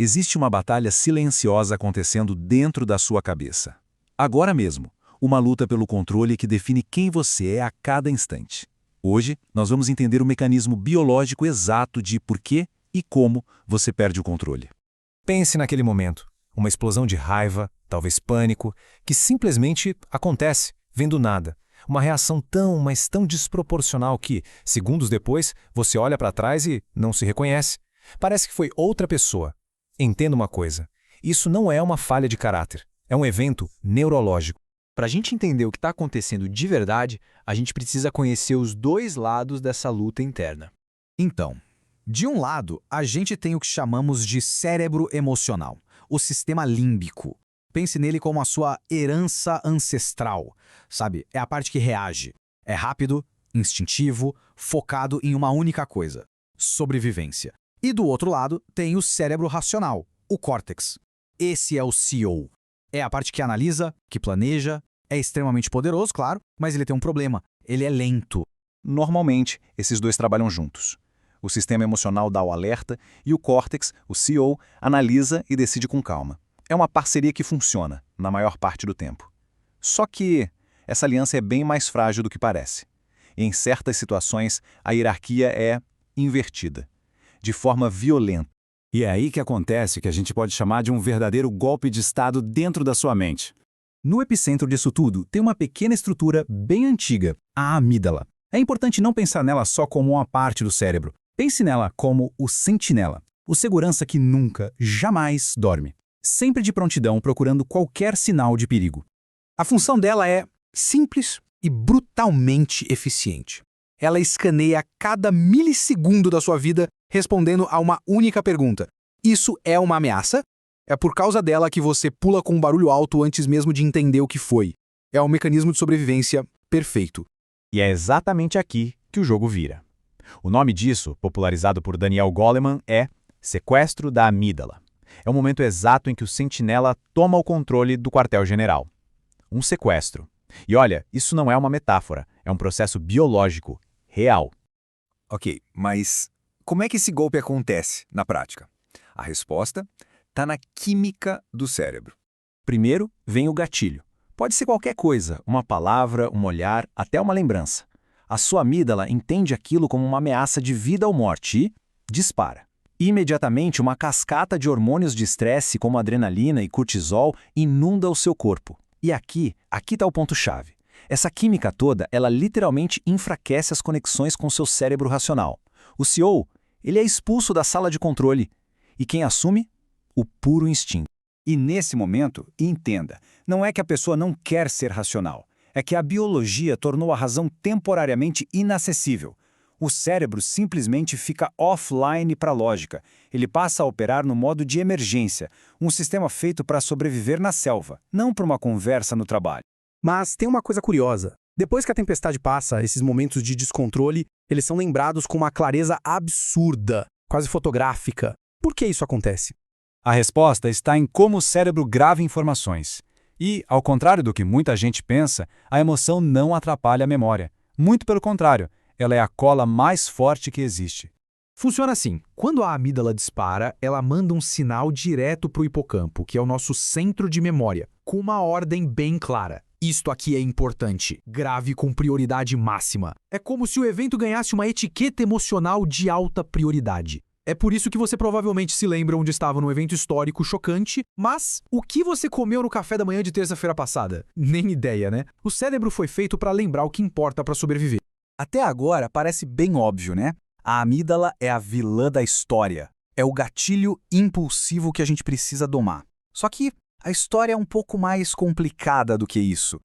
Existe uma batalha silenciosa acontecendo dentro da sua cabeça. Agora mesmo, uma luta pelo controle que define quem você é a cada instante. Hoje, nós vamos entender o mecanismo biológico exato de por que e como você perde o controle. Pense naquele momento, uma explosão de raiva, talvez pânico, que simplesmente acontece, vendo nada. Uma reação mas tão desproporcional que, segundos depois, você olha para trás e não se reconhece. Parece que foi outra pessoa. Entenda uma coisa, isso não é uma falha de caráter, é um evento neurológico. Para a gente entender o que está acontecendo de verdade, a gente precisa conhecer os dois lados dessa luta interna. Então, de um lado, a gente tem o que chamamos de cérebro emocional, o sistema límbico. Pense nele como a sua herança ancestral, sabe? É a parte que reage. É rápido, instintivo, focado em uma única coisa: sobrevivência. E do outro lado, tem o cérebro racional, o córtex. Esse é o CEO. É a parte que analisa, que planeja, é extremamente poderoso, claro, mas ele tem um problema: ele é lento. Normalmente, esses dois trabalham juntos. O sistema emocional dá o alerta e o córtex, o CEO, analisa e decide com calma. É uma parceria que funciona, na maior parte do tempo. Só que essa aliança é bem mais frágil do que parece. Em certas situações, a hierarquia é invertida, de forma violenta. E é aí que acontece o que a gente pode chamar de um verdadeiro golpe de estado dentro da sua mente. No epicentro disso tudo, tem uma pequena estrutura bem antiga, a amígdala. É importante não pensar nela só como uma parte do cérebro. Pense nela como o sentinela, o segurança que nunca, jamais dorme. Sempre de prontidão procurando qualquer sinal de perigo. A função dela é simples e brutalmente eficiente. Ela escaneia cada milissegundo da sua vida respondendo a uma única pergunta: isso é uma ameaça? É por causa dela que você pula com um barulho alto antes mesmo de entender o que foi. É um mecanismo de sobrevivência perfeito. E é exatamente aqui que o jogo vira. O nome disso, popularizado por Daniel Goleman, é sequestro da amígdala. É o momento exato em que o sentinela toma o controle do quartel-general. Um sequestro. E olha, isso não é uma metáfora, é um processo biológico, real. Ok, mas como é que esse golpe acontece na prática? A resposta está na química do cérebro. Primeiro vem o gatilho. Pode ser qualquer coisa, uma palavra, um olhar, até uma lembrança. A sua amígdala entende aquilo como uma ameaça de vida ou morte e dispara. Imediatamente, uma cascata de hormônios de estresse, como adrenalina e cortisol, inunda o seu corpo. E aqui está o ponto-chave. Essa química toda, ela literalmente enfraquece as conexões com seu cérebro racional. O CEO, ele é expulso da sala de controle. E quem assume? O puro instinto. E nesse momento, entenda, não é que a pessoa não quer ser racional. É que a biologia tornou a razão temporariamente inacessível. O cérebro simplesmente fica offline para a lógica. Ele passa a operar no modo de emergência, um sistema feito para sobreviver na selva, não para uma conversa no trabalho. Mas tem uma coisa curiosa. Depois que a tempestade passa, esses momentos de descontrole, eles são lembrados com uma clareza absurda, quase fotográfica. Por que isso acontece? A resposta está em como o cérebro grava informações. E, ao contrário do que muita gente pensa, a emoção não atrapalha a memória. Muito pelo contrário, ela é a cola mais forte que existe. Funciona assim: quando a amígdala dispara, ela manda um sinal direto para o hipocampo, que é o nosso centro de memória, com uma ordem bem clara. Isto aqui é importante. Grave com prioridade máxima. É como se o evento ganhasse uma etiqueta emocional de alta prioridade. É por isso que você provavelmente se lembra onde estava num evento histórico chocante, mas o que você comeu no café da manhã de terça-feira passada? Nem ideia, né? O cérebro foi feito para lembrar o que importa para sobreviver. Até agora parece bem óbvio, né? A amígdala é a vilã da história. É o gatilho impulsivo que a gente precisa domar. Só que a história é um pouco mais complicada do que isso.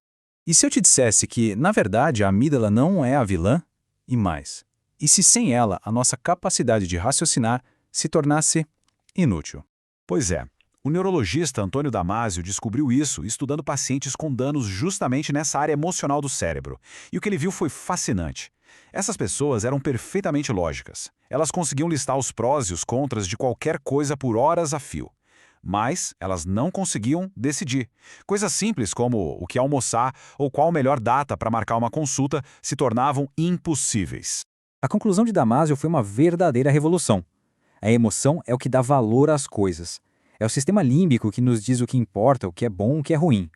E se eu te dissesse que, na verdade, a amígdala não é a vilã? E mais, e se sem ela a nossa capacidade de raciocinar se tornasse inútil? Pois é, o neurologista Antônio Damasio descobriu isso estudando pacientes com danos justamente nessa área emocional do cérebro. E o que ele viu foi fascinante. Essas pessoas eram perfeitamente lógicas. Elas conseguiam listar os prós e os contras de qualquer coisa por horas a fio. Mas elas não conseguiam decidir. Coisas simples como o que almoçar ou qual a melhor data para marcar uma consulta se tornavam impossíveis. A conclusão de Damasio foi uma verdadeira revolução. A emoção é o que dá valor às coisas. É o sistema límbico que nos diz o que importa, o que é bom, o que é ruim.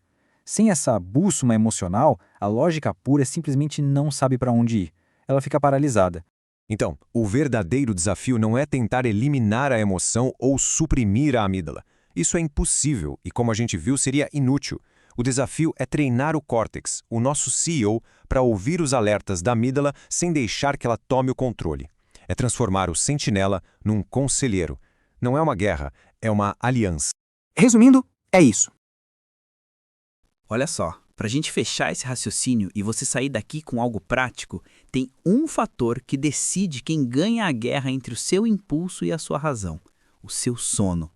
Sem essa bússola emocional, a lógica pura simplesmente não sabe para onde ir. Ela fica paralisada. Então, o verdadeiro desafio não é tentar eliminar a emoção ou suprimir a amígdala. Isso é impossível e, como a gente viu, seria inútil. O desafio é treinar o córtex, o nosso CEO, para ouvir os alertas da amígdala sem deixar que ela tome o controle. É transformar o sentinela num conselheiro. Não é uma guerra, é uma aliança. Resumindo, é isso. Olha só, para a gente fechar esse raciocínio e você sair daqui com algo prático, tem um fator que decide quem ganha a guerra entre o seu impulso e a sua razão: o seu sono.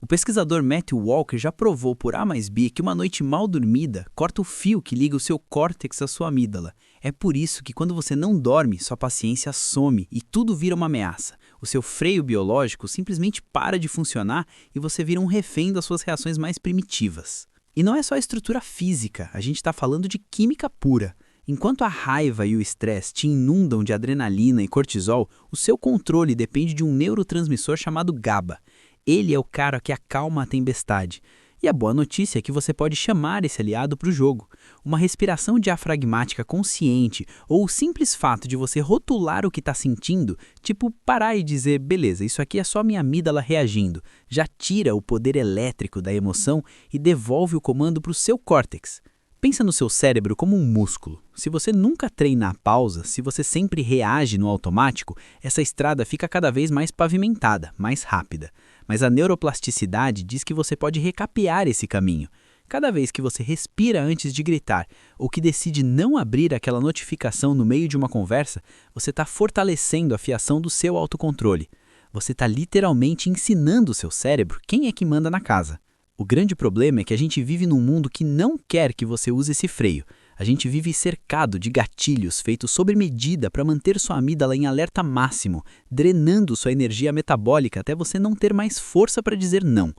O pesquisador Matthew Walker já provou por A mais B que uma noite mal dormida corta o fio que liga o seu córtex à sua amígdala. É por isso que quando você não dorme, sua paciência some e tudo vira uma ameaça. O seu freio biológico simplesmente para de funcionar e você vira um refém das suas reações mais primitivas. E não é só a estrutura física, a gente está falando de química pura. Enquanto a raiva e o estresse te inundam de adrenalina e cortisol, o seu controle depende de um neurotransmissor chamado GABA. Ele é o cara que acalma a tempestade. E a boa notícia é que você pode chamar esse aliado para o jogo. Uma respiração diafragmática consciente ou o simples fato de você rotular o que está sentindo, tipo parar e dizer, beleza, isso aqui é só minha amígdala reagindo, já tira o poder elétrico da emoção e devolve o comando para o seu córtex. Pensa no seu cérebro como um músculo. Se você nunca treina a pausa, se você sempre reage no automático, essa estrada fica cada vez mais pavimentada, mais rápida. Mas a neuroplasticidade diz que você pode recapear esse caminho. Cada vez que você respira antes de gritar, ou que decide não abrir aquela notificação no meio de uma conversa, você está fortalecendo a fiação do seu autocontrole. Você está literalmente ensinando o seu cérebro quem é que manda na casa. O grande problema é que a gente vive num mundo que não quer que você use esse freio. A gente vive cercado de gatilhos feitos sob medida para manter sua amígdala em alerta máximo, drenando sua energia metabólica até você não ter mais força para dizer não.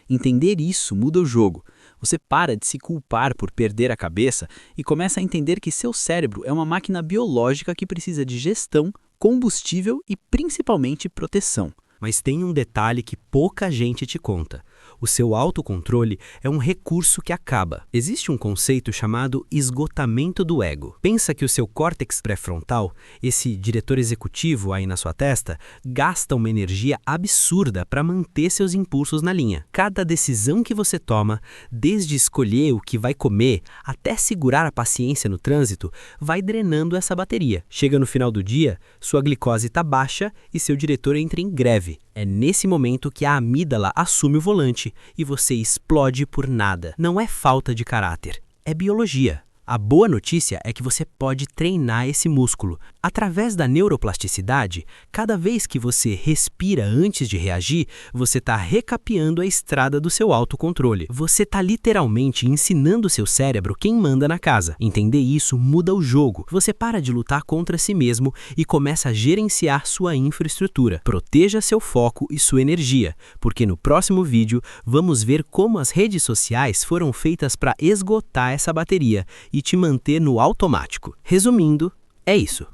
Entender isso muda o jogo. Você para de se culpar por perder a cabeça e começa a entender que seu cérebro é uma máquina biológica que precisa de gestão, combustível e principalmente proteção. Mas tem um detalhe que pouca gente te conta. O seu autocontrole é um recurso que acaba. Existe um conceito chamado esgotamento do ego. Pensa que o seu córtex pré-frontal, esse diretor executivo aí na sua testa, gasta uma energia absurda para manter seus impulsos na linha. Cada decisão que você toma, desde escolher o que vai comer até segurar a paciência no trânsito, vai drenando essa bateria. Chega no final do dia, sua glicose está baixa e seu diretor entra em greve. É nesse momento que a amígdala assume o volante e você explode por nada. Não é falta de caráter, é biologia. A boa notícia é que você pode treinar esse músculo. Através da neuroplasticidade, cada vez que você respira antes de reagir, você está recapeando a estrada do seu autocontrole. Você está literalmente ensinando seu cérebro quem manda na casa. Entender isso muda o jogo. Você para de lutar contra si mesmo e começa a gerenciar sua infraestrutura. Proteja seu foco e sua energia, porque no próximo vídeo vamos ver como as redes sociais foram feitas para esgotar essa bateria e te manter no automático. Resumindo, é isso.